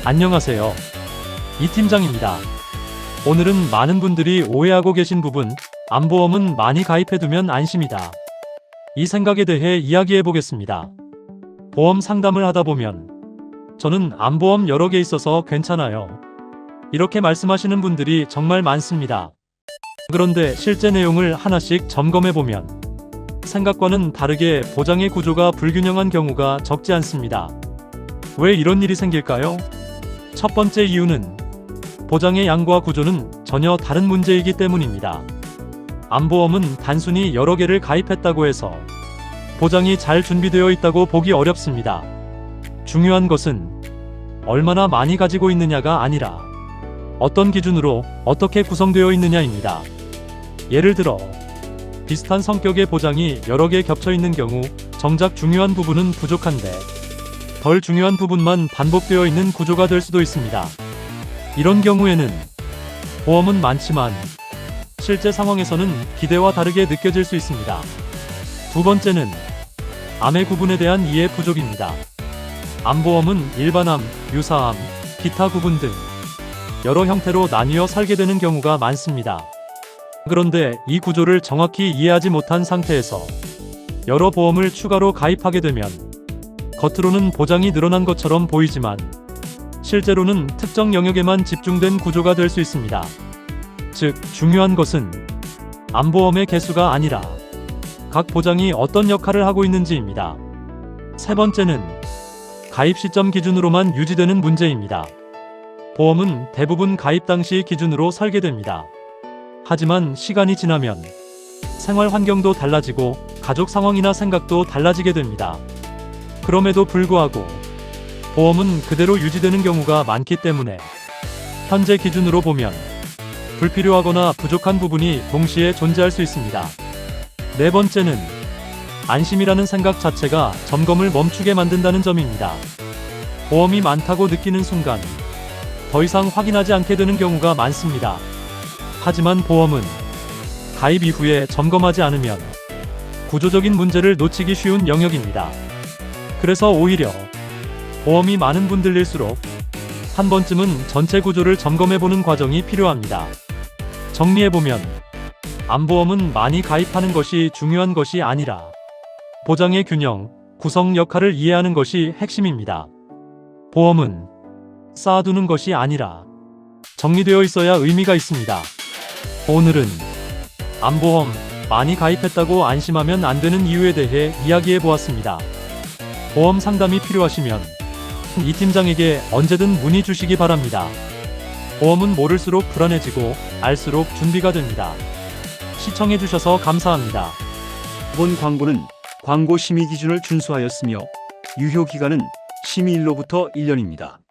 안녕하세요. 이 팀장입니다. 오늘은 많은 분들이 오해하고 계신 부분, 암보험은 많이 가입해두면 안심이다. 이 생각에 대해 이야기해 보겠습니다. 보험 상담을 하다 보면 저는 암보험 여러 개 있어서 괜찮아요, 이렇게 말씀하시는 분들이 정말 많습니다. 그런데 실제 내용을 하나씩 점검해 보면 생각과는 다르게 보장의 구조가 불균형한 경우가 적지 않습니다. 왜 이런 일이 생길까요? 첫 번째 이유는 보장의 양과 구조는 전혀 다른 문제이기 때문입니다. 암보험은 단순히 여러 개를 가입했다고 해서 보장이 잘 준비되어 있다고 보기 어렵습니다. 중요한 것은 얼마나 많이 가지고 있느냐가 아니라 어떤 기준으로 어떻게 구성되어 있느냐입니다. 예를 들어 비슷한 성격의 보장이 여러 개 겹쳐 있는 경우 정작 중요한 부분은 부족한데 덜 중요한 부분만 반복되어 있는 구조가 될 수도 있습니다. 이런 경우에는 보험은 많지만 실제 상황에서는 기대와 다르게 느껴질 수 있습니다. 두 번째는 암의 구분에 대한 이해 부족입니다. 암보험은 일반암, 유사암, 기타 구분 등 여러 형태로 나뉘어 설계되는 경우가 많습니다. 그런데 이 구조를 정확히 이해하지 못한 상태에서 여러 보험을 추가로 가입하게 되면 겉으로는 보장이 늘어난 것처럼 보이지만 실제로는 특정 영역에만 집중된 구조가 될 수 있습니다. 즉, 중요한 것은 암보험의 개수가 아니라 각 보장이 어떤 역할을 하고 있는지입니다. 세 번째는 가입 시점 기준으로만 유지되는 문제입니다. 보험은 대부분 가입 당시 기준으로 설계됩니다. 하지만 시간이 지나면 생활 환경도 달라지고 가족 상황이나 생각도 달라지게 됩니다. 그럼에도 불구하고 보험은 그대로 유지되는 경우가 많기 때문에 현재 기준으로 보면 불필요하거나 부족한 부분이 동시에 존재할 수 있습니다. 네 번째는 안심이라는 생각 자체가 점검을 멈추게 만든다는 점입니다. 보험이 많다고 느끼는 순간 더 이상 확인하지 않게 되는 경우가 많습니다. 하지만 보험은 가입 이후에 점검하지 않으면 구조적인 문제를 놓치기 쉬운 영역입니다. 그래서 오히려 보험이 많은 분들일수록 한 번쯤은 전체 구조를 점검해보는 과정이 필요합니다. 정리해보면 암보험은 많이 가입하는 것이 중요한 것이 아니라 보장의 균형, 구성 역할을 이해하는 것이 핵심입니다. 보험은 쌓아두는 것이 아니라 정리되어 있어야 의미가 있습니다. 오늘은 암보험 많이 가입했다고 안심하면 안 되는 이유에 대해 이야기해 보았습니다. 보험 상담이 필요하시면 이 팀장에게 언제든 문의 주시기 바랍니다. 보험은 모를수록 불안해지고 알수록 준비가 됩니다. 시청해 주셔서 감사합니다. 본 광고는 광고 심의 기준을 준수하였으며 유효 기간은 심의일로부터 1년입니다.